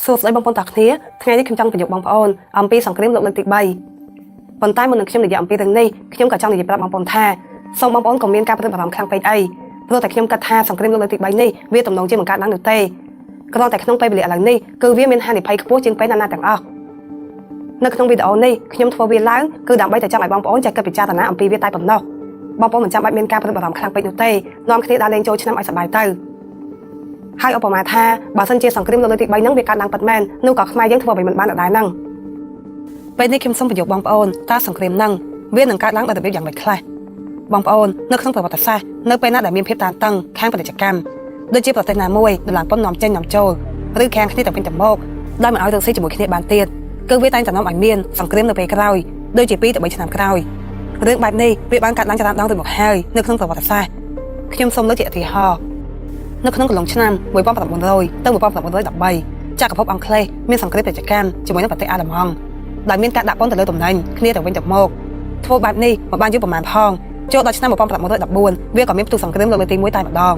សួស្តីបងប្អូនទាំងគ្នាថ្ងៃនេះខ្ញុំចង់បញ្យល់បងប្អូនអំពីសង្គ្រាមលោកលើកទី3ប៉ុន្តែមុននឹងខ្ញុំនិយាយអំពីរឿងនេះខ្ញុំក៏ចង់និយាយប្រាប់បងប្អូនថាសូមបងប្អូនកុំមានការព្រួយបារម្ភខ្លាំងពេកអីព្រោះតែខ្ញុំគិតថាសង្គ្រាមលោកលើកទី3នេះវាទំនងជាមិនកើតឡើងនោះទេគ្រាន់តែក្នុងពេលវេលាឥឡូវនេះគឺវាមានហានិភ័យខ្ពស់ជាងពេលណាទាំងអស់នៅក្នុងវីដេអូនេះខ្ញុំធ្វើវាឡើងគឺដើម្បីតែចង់ឲ្យបងប្អូនចេះគិតពិចារណាអំពីវាតែប៉ុណ្ណោះបងប្អូនមិនចាំបាច់មានការព្រួយបារម្ភខ្លាំងពេកនោះទេនាំគ្នាដើរលេងចូលឆ្នាំឲ្យសប្បាយទៅហើយឧបមាថាបើសិនជាសង្គ្រាមលោកលើកទី3ហ្នឹងវាកើតឡើងពិតមែននោះក៏ខ្មែរយើងធ្វើអ្វីមិនបានដែរហ្នឹងពេលនេះខ្ញុំសូមបញ្យល់បងប្អូនតើសង្គ្រាមហ្នឹងវានឹងកើតឡើងដោយរបៀបយ៉ាងម៉េចខ្លះបងប្អូននៅក្នុងប្រវត្តិសាស្ត្រនៅពេលណាដែលមានភាពតានតឹងខាងពាណិជ្ជកម្មដូចជាប្រទេសណាមួយដំឡើងពន្ធនាំចេញនាំចូលឬខាងគ្នាទៅវិញទៅមកដោយមិនឲ្យរកស៊ីជាមួយគ្នាបានទៀតគឺវាតែងតែនាំឲ្យមានសង្គ្រាមនៅពេលក្រោយដូចជា2ទៅ3ឆ្នាំក្រោយរឿងបែបនេះវាបានកើតឡើងច្រើនដងទៅមកហើយនៅក្នុងប្រវត្តិសាស្ត្រខ្ញុំសូមលើកជាឧទាហរណ៍នៅក្នុងកន្លងឆ្នាំ1900ទៅ1913ចក្រភពអង់គ្លេសមានសង្គ្រាមពាណិជ្ជកម្មជាមួយនឹងប្រទេសអាល្លឺម៉ង់ដែលមានការដាក់ពន្ធទៅលើទំនិញគ្នាទៅវិញទៅមកធ្វើបែបនេះមកបានយូរប្រហែលផងចូលដល់ឆ្នាំ1914វាក៏មានផ្ទុះសង្គ្រាមលោកលើកទី1តែម្ដង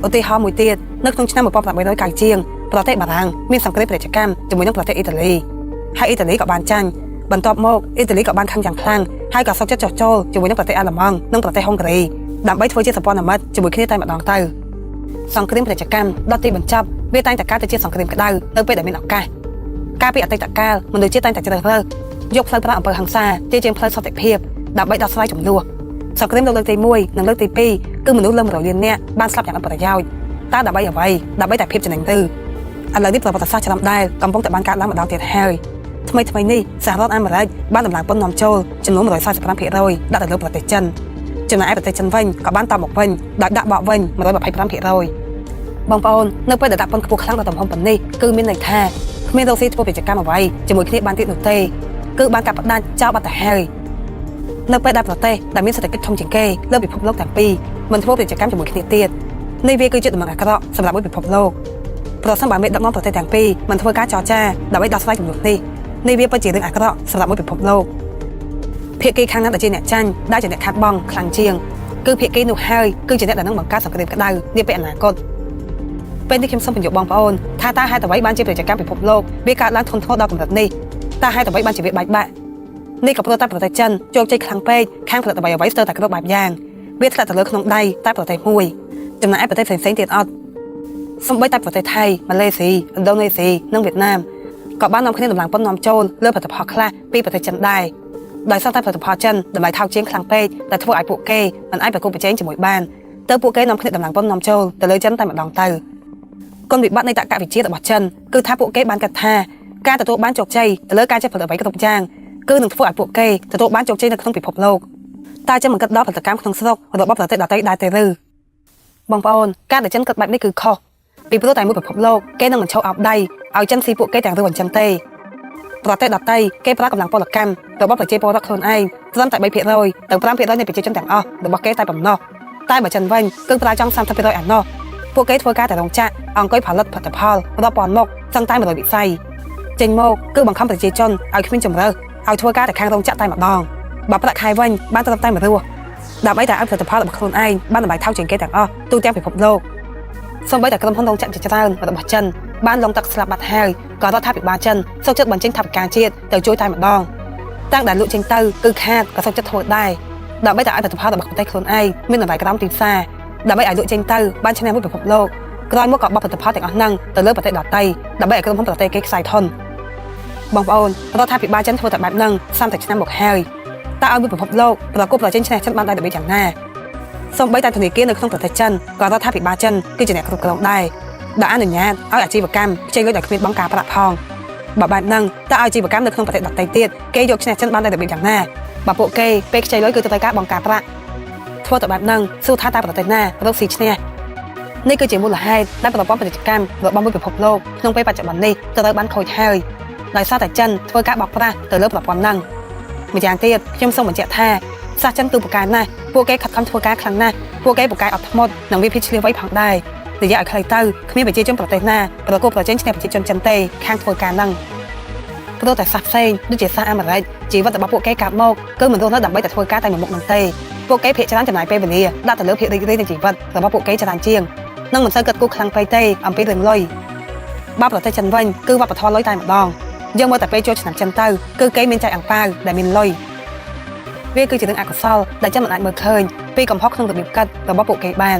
ឧទាហរណ៍មួយទៀតនៅក្នុងឆ្នាំ1890ជាងប្រទេសបារាំងមានសង្គ្រាមពាណិជ្ជកម្មជាមួយនឹងប្រទេសអ៊ីតាលីហើយអ៊ីតាលីក៏បានចាញ់បន្ទាប់មកអ៊ីតាលីក៏បានខឹងយ៉ាងខ្លាំងហើយក៏សុខចិត្តចុះចូលជាមួយនឹងប្រទេសអាល្លឺម៉ង់និងប្រទេសហុងហ្គារីដើម្បីធ្វើជាសម្ព័ន្ធមិត្តជាមួយគ្នាតែម្ដងទៅសង្គ្រាមពាណិជ្ជកម្មដល់ទីបញ្ចប់វាតែងតែកើតទៅជាសង្គ្រាមក្តៅនៅពេលដែលមានឱកាសកាលពីអតីតកាលមនុស្សជាតិតែងតែជ្រើសរើសយកផ្លូវប្រាក់អំពើហិង្សាជាជាងផ្លូវសន្តិភាពដើម្បីដោះស្រាយចំនួនសង្គ្រាមលើកទី1និងលើកទី2គឺមនុស្សលើ100លាននាក់បានស្លាប់យ៉ាងអត់ប្រយោជន៍តើដើម្បីអ្វីដើម្បីតែភាពចំណេញទៅឥឡូវនេះប្រវត្តិសាស្ត្រឆ្នាំដែលកំពុងតែបានកើតឡើងម្ដងទៀតហើយថ្មីនេះសហរដ្ឋអាមេរិកបានដំឡើងពន្ធនាំចូលចំនួន 145% ដាក់ទៅលើប្រទេសចិនចំណែកឯប្រទេសចិនវិញក៏បានតបមកវិញដោយដាក់បកវិញ 125% បងប្អូននៅពេលដែលដាក់ពន្ធខ្ពស់ខ្លាំងដល់ទំហំប៉ុណ្នេះគឺមានន័យថាគ្មានរកស៊ីធ្វើពាណិជ្ជកម្មអ្វីជាមួយគ្នាបានទៀតនោះទេគឺបានកាត់ផ្ដាច់ចោលបាត់ទៅហើយនៅពេលដែលប្រទេសដែលមានសេដ្ឋកិច្ចធំជាងគេលើពិភពលោកទាំងពីរមិនធ្វើពាណិជ្ជកម្មជាមួយគ្នាទៀតនេះវាគឺជាដំណឹងអាក្រក់សម្រាប់ពិភពលោកប្រសិនបើមេដឹកនាំប្រទេសទាំងពីរមិនធ្វើការចរចាដើម្បីដោះស្រាយចំនួននេះវាពិតជារឿងអាក្រក់សម្រាប់ពិភពលោកភាគីខាងណាដែលជាអ្នកចាញ់ដែលជាអ្នកខាត់បងខ្លាំងជាងគឺភាគីនោះហើយគឺជាអ្នកដែលនឹងបង្កើតសង្គ្រាមក្តៅនាពេលអនាគតពេលនេះខ្ញុំសូមបញ្យល់បងប្អូនថាតើហេតុអ្វីបានជាពាណិជ្ជកម្មពិភពលោកវាកើតឡើងធ្ងន់ធ្ងរដល់កម្រិតនេះតើហេតុអ្វីបានជាវាបែកបាក់នេះក៏ព្រោះតែប្រទេសចិនជោគជ័យខ្លាំងពេកខាងផលិតអ្វីស្ទើរតែគ្រប់បែបយ៉ាងវាធ្លាក់ទៅលើក្នុងដៃតែប្រទេសមួយចំណែកឯប្រទេសផ្សេងៗទៀតអត់សូម្បីតែប្រទេសថៃម៉ាឡេស៊ីឥណ្ឌូនេស៊ីនិងវៀតណាមក៏បាននាំគ្នាដំឡើងពន្ធនាំចូលលើផលិតផលខ្លះពីប្រទេសចិនដែរដោយសារតែផលិតផលចិនតម្លៃថោកជាងខ្លាំងពេកដែលធ្វើឲ្យពួកគេមិនអាចប្រកួតប្រជែងជាមួយបានទើបពួកគេនាំគ្នាដំឡើងពន្ធនាំចូលទៅលើចិនតែម្ដងទៅគុណវិបត្តិនៃតក្កវិជ្ជារបស់ចិនគឺថាពួកគេបានគិតថាការទទួលបានជោគជ័យទៅលើការចេះផលិតអ្វីគ្រប់យ៉ាងគឺនឹងធ្វើឲ្យពួកគេទទួលបានជោគជ័យនៅក្នុងពិភពលោកតែចិនមិនគិតដល់ផលិតកម្មក្នុងស្រុករបស់ប្រទេសដទៃដែរទេឬបងប្អូនការដែលចិនគិតបែបនេះគឺខុសពីព្រោះតែមួយពិភពលោកគេនឹងមិនឈប់អោបដៃឲ្យចិនស៊ីពួកគេទាំងរួមអញ្ចឹងទេប្រទេសដទៃគេប្រើកម្លាំងពលកម្មរបស់ប្រជាពលរដ្ឋខ្លួនឯងត្រឹមតែ 3% ទៅ 5% នៃប្រជាជនទាំងអស់របស់គេតែប៉ុណ្ណោះតែបើចិនវិញគឺប្រើចង់ 30% អាណោះពួកគេធ្វើការតែរោងចក្រអង្គុយផលិតផលិតផលរាប់ពាន់មុខសឹងតែ100វិស័យចេញមកគឺបង្ខំប្រជាជនឲ្យគ្មានជំរើសឲ្យធ្វើការតែខាងរោងចក្រតែម្ដងបើប្រាក់ខែវិញបានត្រឹមតែ1រស់ដើម្បីតែឲ្យផលិតផលរបស់ខ្លួនឯងបានតម្លៃថោកជាងគេទាំងអស់ទូទាំងពិភពលោកសូម្បីតែក្រុមហ៊ុនរោងចក្រជាច្រើនរបស់ចិនបានលងទឹកស្លាប់បាត់ហើយក៏រដ្ឋាភិបាលចិនសុខចិត្តបញ្ចេញថវិកាជាតិទៅជួយតែម្ដងតាំងដែលលក់ចេញទៅគឺខាតក៏សុខចិត្តធ្វើដែរដើម្បីតែឲ្យផលិតផលរបស់ប្រទេសខ្លួនឯងមានតម្លៃក្រោមទីផ្សារដើម្បីឲ្យលក់ចេញទៅបានឈ្នះមួយពិភពលោកក្រោយមកក៏បោះផលិតផលទាំងអស់ហ្នឹងទៅលើប្រទេសដទៃដើម្បីឲ្យក្រុមហ៊ុនប្រទេសគេខ្សែធនបងប្អូនរដ្ឋាភិបាលចិនធ្វើតែបែបហ្នឹង30ឆ្នាំមកហើយតើឲ្យមួយពិភពលោកប្រកបប្រជែងឈ្នះចិនបានដែរយ៉ាងណាសូម្បីតែធនាគារនៅក្នុងប្រទេសចិនក៏រដ្ឋាភិបាលចិនគឺជាអ្នកគ្រប់គ្រងដែរដែលអនុញ្ញាតឲ្យអាជីវកម្មខ្ចីលុយដោយគ្មានបង់ការប្រាក់ផងបើបែបហ្នឹងតើអាជីវកម្មនៅក្នុងប្រទេសដទៃទៀតគេយកឈ្នះចិនបានដែរយ៉ាងណាបើពួកគេពេលខ្ចីលុយគឺទៅការបង់ការប្រាក់ធ្វើតែបែបហ្នឹងសួរថាតើប្រទេសណារកស៊ីឈ្នះនេះគឺជាមូលហេតុដែលប្រព័ន្ធពាណិជ្ជកម្មរបស់មួយពិភពលោកក្នុងពេលបច្ចុប្បន្ននេះត្រូវបានខូចហើយដោយសារតែចិនធ្វើការបោកប្រាស់ទៅលើប្រព័ន្ធហ្នឹងម្យ៉ាងទៀតខ្ញុំសូមបញ្ជាក់ថាសាសចិនគឺពូកែណាស់ពួកគេខិតខំធ្វើការខ្លាំងណាស់ពួកគេពូកែអត់ធ្មត់និងវាភាពឆ្លៀវវៃផងដែរនិយាយឲ្យខ្លីទៅគ្មានប្រជាជនប្រទេសណាប្រកួតប្រជែងឈ្នះប្រជាជនចិនទេខាងធ្វើការហ្នឹងព្រោះតែសាសផ្សេងដូចជាសាសអាមេរិកជីវិតរបស់ពួកគេកើតមកគឺមិនរស់នៅដើម្បីតែធ្វើការតែមួយមុខហ្នឹងទេពួកគេភាគច្រើនចំណាយពេលវេលាដាក់ទៅលើភាពរីករាយនៃជីវិតរបស់ពួកគេច្រើនជាងនិងមិនសូវគិតគូរខ្លាំងពេកទេអំពីរឿងលុយ បើប្រទេសចិនវិញគឺវប្បធម៌លុយតែម្ដងយើងមើលតែពេលចូលឆ្នាំចិនទៅគឺគេមានចែកអាំងប៉ាវដែលមានលុយវាគឺជារឿងអកុសលដែលចិនមិនអាចមើលឃើញពីកំហុសក្នុងរបៀបគិតរបស់ពួកគេបាន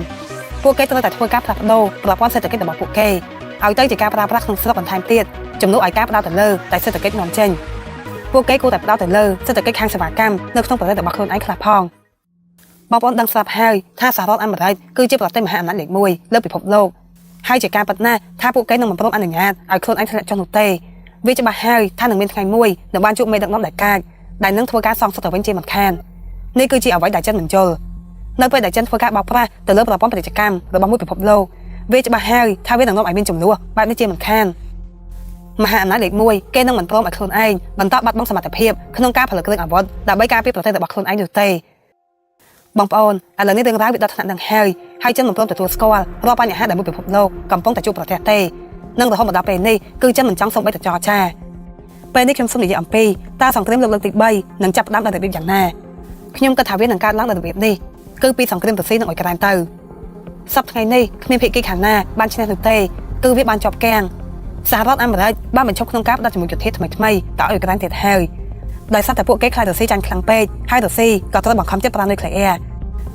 ពួកគេត្រូវតែធ្វើការផ្លាស់ប្ដូរប្រព័ន្ធសេដ្ឋកិច្ចរបស់ពួកគេឲ្យទៅជាការប្រើប្រាស់ក្នុងស្រុកបន្ថែមទៀតជំនួសឲ្យការផ្ដោតទៅលើតែសេដ្ឋកិច្ចនាំចេញពួកគេគួរតែផ្ដោតទៅលើសេដ្ឋកិច្ចខាងសេវាកម្មនៅក្នុងប្រទេសរបស់ខ្លួនឯងខ្លះផងបងប្អូនដឹងស្រាប់ហើយថាសហរដ្ឋអាមេរិកគឺជាប្រទេសមហាអំណាចលេខ1លើពិភពលោកហើយជាការពិតណាស់ថាពួកគេនឹងមិនព្រមអនុញ្ញាតឲ្យខ្លួនឯងធ្លាក់ចុះនោះទេវាច្បាស់ហើយថានឹងមានថ្ងៃមួយនឹងបានជួបមេដឹកនាំដែលកាចដែលនឹងធ្វើការសងសឹកទៅវិញជាមិនខាននេះគឺជាអ្វីដែលចិនមិនយល់នៅពេលដែលចិនធ្វើការបោកប្រាស់ទៅលើប្រព័ន្ធពាណិជ្ជកម្មរបស់មួយពិភពលោកវាច្បាស់ហើយថាវានឹងនាំឲ្យមានចំនួនបែបនេះជាមិនខានមហាអំណាចលេខ1គេនឹងមិនព្រមឲ្យខ្លួនឯងបន្តបាត់បង់សមត្ថភាពក្នុងការផលិតគ្រឿងអាវុធដើម្បីការពារប្រទេសរបស់ខ្លួនឯងនោះទេបងប្អូនឥឡូវនេះរឿងរ៉ាវវាដល់ថ្នាក់នឹងហើយចិនមិនព្រមទទួលស្គាល់រាល់បញ្ហាដែលមួយពិភពលោកកំពុងតែជួបប្រទះទេនឹងរហូតមកដល់ពេលនេះគឺចិនមិនចង់សូម្បីតែចរចាពេលនេះខ្ញុំសូមនិយាយអំពីតើសង្គ្រាមលោកលើកទី3នឹងចាប់ផ្ដើមដោយរបៀបយ៉ាងណាខ្ញុំគិតថាវានឹងកើតឡើងដោយរបៀបនេះគឺពីសង្គ្រាមរុស្ស៊ីនិងអ៊ុយក្រែនទៅសប្តាហ៍ថ្ងៃនេះគ្មានភាគីខាងណាបានឈ្នះនោះទេគឺវាបានជាប់គាំងសហរដ្ឋអាមេរិកបានបញ្ឈប់ក្នុងការផ្តល់ជំនួយយុទ្ធសាស្ត្រថ្មីៗទៅអ៊ុយក្រែនទៀតហើយដោយសារតែពួកគេខ្លាចរុស្ស៊ីចាញ់ខ្លាំងពេកហើយរុស្ស៊ីក៏ត្រូវបង្ខំចិត្តប្រើនុយក្លេអ៊ែរ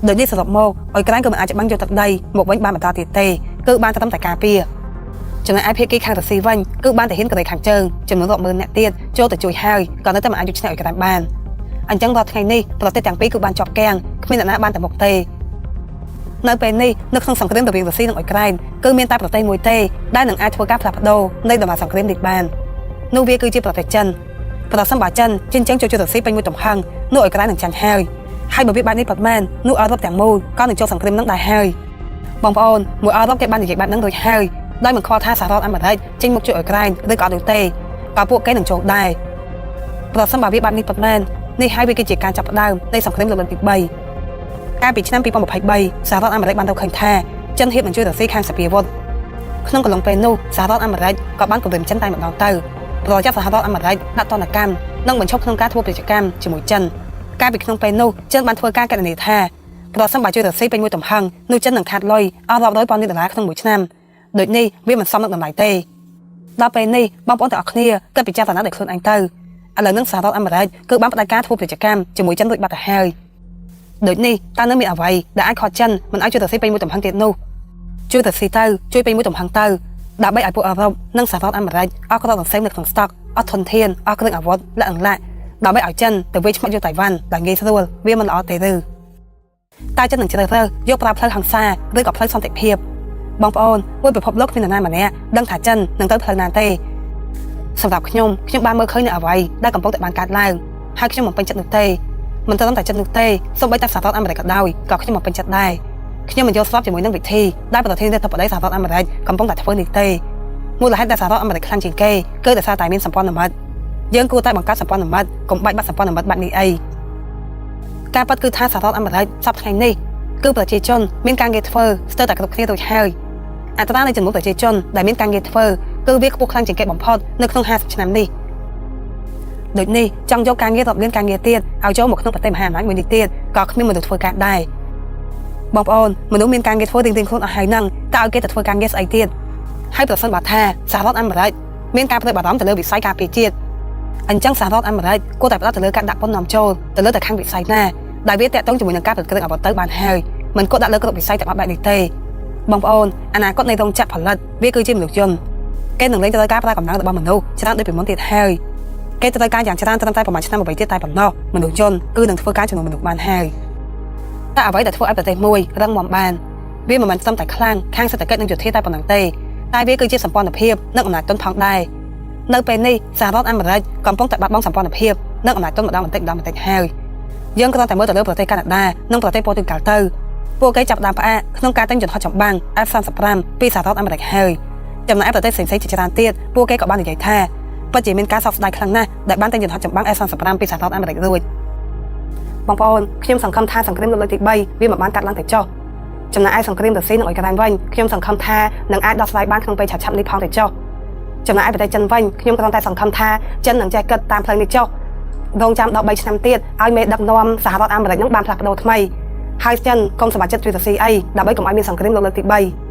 ដោយនេះសរុបមកអ៊ុយក្រែនក៏មិនអាចច្បាំងយកទឹកដីមកវិញបានបន្តទៀតទេគឺបានត្រឹមតែការពារចំណែកឯភាគីខាងរុស្ស៊ីវិញគឺបានតែហ៊ានកូរ៉េខាងជើងចំនួនរាប់ម៉ឺននាក់ទៀតចូលទៅជួយហើយក៏នៅតែមិនអាចយកឈ្នះអ៊ុយក្រែនបានអញ្ចឹងដល់ថ្ងៃនេះប្រទេសទាំងពីរគឺបានជាប់គាំងគ្មានអ្នកណាបានទៅមុខទេនៅពេលនេះនៅក្នុងសង្គ្រាមរវាងរុស្ស៊ីនិងអ៊ុយក្រែនគឺមានតែប្រទេសមួយទេដែលនឹងអាចធ្វើការផ្លាស់ប្ដូរនៃដំណើរសង្គ្រាមនេះបាននោះវាគឺជាប្រទេសចិនប្រសិនបើចិនជិញ្ជែងចូលជួយរុស្ស៊ីពេញមួយទំហឹងនោះអ៊ុយក្រែននឹងចាញ់ហើយបើវាបែបនេះពិតមែននោះអឺរ៉ុបទាំងមូលក៏នឹងចូលសង្គ្រាមនឹងដែរហើយបងប្អូនមួយអឺរ៉ុបគេបាននិយាយបែបហ្នឹងរួចហើយដោយមិនខ្វល់ថាសហរដ្ឋអាមេរិកចេញមកជួយអ៊ុយក្រែនឬក៏អត់នោះទេក៏ពួកគេនឹងចូលដែរប្រសិនបើវាបែបនេះពិតមែននេះហើយវាគឺជាការចាប់ផ្ដើមនៃសង្គ្រាមលោកលើកទី3កាលពីឆ្នាំ2023សហរដ្ឋអាមេរិកបានរកឃើញថាចិនហ៊ាននឹងជួយរុស្ស៊ីខាងសពាវុធក្នុងកំឡុងពេលនោះសហរដ្ឋអាមេរិកក៏បានគម្រាមចិនតែម្ដងទៅប្រចាំសហរដ្ឋអាមេរិកដាក់ទណ្ឌកម្មនិងបញ្ឈប់ក្នុងការធ្វើពាណិជ្ជកម្មជាមួយចិនកាលពីក្នុងពេលនោះចិនបានធ្វើការកណនាថាប្រសិនបើជួយរុស្ស៊ីពេញមួយទំហឹងនោះចិននឹងខាតលុយអស់រាប់រយពាន់លានដុល្លារក្នុងមួយឆ្នាំដូចនេះវាមិនសមនឹងតម្លៃទេដល់ពេលនេះបងប្អូនទាំងអស់គ្នាគិតពិចារណាដោយខ្លួនឯងទៅឥឡូវនឹងសហរដ្ឋអាមេរិកគឺបានផ្ដាច់ការធ្វើពាណិជ្ជកម្មជាមួយចិនរួចបាត់ទៅហើយដូចនេះតើនៅមានអ្វីដែលអាចខកចិនមិនឲ្យជួយរុស្ស៊ីពេញមួយទំហឹងទៀតនោះជួយរុស្ស៊ីទៅជួយពេញមួយទំហឹងទៅដើម្បីឲ្យពួកអឺរ៉ុបនិងសហរដ្ឋអាមេរិកអស់គ្រាប់សង្ស័យនៅក្នុងស្តុកអស់ធនធានអស់គ្រឿងអាវុធและអង្លាក់ដើម្បីឲ្យចិនទៅវាយឆ្មាក់យកតៃវ៉ាន់ដែលងាយស្រួលវាមិនល្អទេឬតែចិននឹងជ្រើសរើសយកប្រើផ្លូវហិង្សាឬក៏ផ្លូវសន្តិភាពបងប្អូនមួយពិភពលោកគ្មាននរណាម្នាក់ដឹងថាចិននឹងទៅផ្លូវណាទេសម្រាប់ខ្ញុំបានមើលឃើញនៅអ្វីដែលកំពុងតែបានកើតឡើងហើយខ្ញុំមិនពេញចិត្តនោះទេមិនត្រឹមតែចិត្តនោះទេសូម្បីតែសហរដ្ឋអាមេរិកក៏ដោយក៏ខ្ញុំមិនពេញចិត្តដែរខ្ញុំមិនយល់ស្របជាមួយនឹងវិធីដែលប្រធានាធិបតីសហរដ្ឋអាមេរិកកំពុងតែធ្វើនេះទេមូលហេតុដែលសហរដ្ឋអាមេរិកខ្លាំងជាងគេគឺដោយសារតែមានសម្ព័ន្ធមិត្តយើងគួរតែបង្កើតសម្ព័ន្ធមិត្តកុំបាច់បាត់សម្ព័ន្ធមិត្តបាត់នេះអីការពិតគឺថាសហរដ្ឋអាមេរិកសប្តាហ៍ថ្ងៃនេះគឺប្រជាជនមានការងារធ្វើស្ទើរតែគ្រប់គ្នារួចហើយអត្រានៃចំនួនប្រជាជនដែលមានការងារធ្វើគឺវាខ្ពស់ខ្លាំងជាងគេបំផុតនៅក្នុង50ឆ្នាំនេះដូចនេះចង់យកការងាររាប់លានការងារទៀតឲ្យចូលមកក្នុងប្រទេសមហាអំណាចមួយនេះទៀតក៏គ្មានមនុស្សធ្វើការដែរបងប្អូនមនុស្សមានការងារធ្វើរៀងៗខ្លួនអស់ហើយហ្នឹងតើឲ្យគេទៅធ្វើការងារស្អីទៀតហើយប្រសិនបើថាសហរដ្ឋអាមេរិកមានការផ្ដោតបារម្ភទៅលើវិស័យការពារជាតិអញ្ចឹងសហរដ្ឋអាមេរិកគួរតែផ្ដោតទៅលើការដាក់ពន្ធនាំចូលទៅលើតែខាងវិស័យណាដែលវាតាក់ទងជាមួយនឹងការផលិតគ្រឿងអាវុធទៅបានហើយមិនគួរដាក់លើគ្រប់វិស័យទាំងអស់បែបនេះទេបងប្អូនអនាគតនៃរោងចក្រផលិតវាគឺជាមនុស្សយន្តគេនឹងលែងត្រូវការប្រើកម្លាំងរបស់មនុស្សច្រើនដូចពីមុនទៀតហើយគេត្រូវការយ៉ាងច្រើនត្រឹមតែប្រហែលឆ្នាំ8ទៀតតែប៉ុណ្ណោះមនុស្សយន្តគឺនឹងធ្វើការជំនួសមនុស្សបានហើយតែអ្វីដែលធ្វើឲ្យប្រទេសមួយរឹងមាំបានវាមិនមែនត្រឹមតែខ្លាំងខាងសេដ្ឋកិច្ចនិងយុទ្ធសាស្ត្រតែប៉ុណ្ណឹងទេតែវាគឺជាសម្ព័ន្ធភាពនិងអំណាចទន់ផងដែរនៅពេលនេះសហរដ្ឋអាមេរិកកំពុងតែបាត់បង់សម្ព័ន្ធភាពនិងអំណាចទន់ម្ដងបន្តិចហើយយើងគ្រាន់តែមើលទៅលើប្រទេសកាណាដានិងប្រទេសប៉ូទុយហ្គាល់ទៅពួកគេចាប់ផ្ដើមផ្អាកក្នុងការទិញយន្តហោះចម្បាំង F-35 ពីសហរដ្ឋអាមេរិកហើយចំណែកប្រទេសផ្សេងៗជាច្រើនទៀតពួកគេក៏បាននិយាយថាពិតជាមានការសោកស្ដាយខ្លាំងណាស់ដែលបានទិញយន្តហោះចម្បាំង F-35 ពីសហរដ្ឋអាមេរិករួចបងប្អូនខ្ញុំសង្ឃឹមថាសង្គ្រាមលោកលើកទី3វាមិនបានកាត់ឡើងទៅចុះចំណែកឯសង្គ្រាមរុស្ស៊ីនិងអ៊ុយក្រែនវិញខ្ញុំសង្ឃឹមថានឹងអាចដោះស្រាយបានក្នុងពេលឆាប់ៗនេះផងទៅចុះចំណែកឯប្រទេសចិនវិញខ្ញុំគ្រាន់តែសង្ឃឹមថាចិននឹងចេះគិតតាមផ្លូវនេះចុះរងចាំដល់3ឆ្នាំទៀតឲ្យមេដឹកនាំសហរដ្ឋអាមេរិកនឹងបានផ្លាស់ប្ដូរថ្មីហើយចិនកុំសម្រេចចិត្តជួយរុស្ស៊ីអីដើម្បីកុំឲ្យមានសង្គ្រាមលោកលើកទី3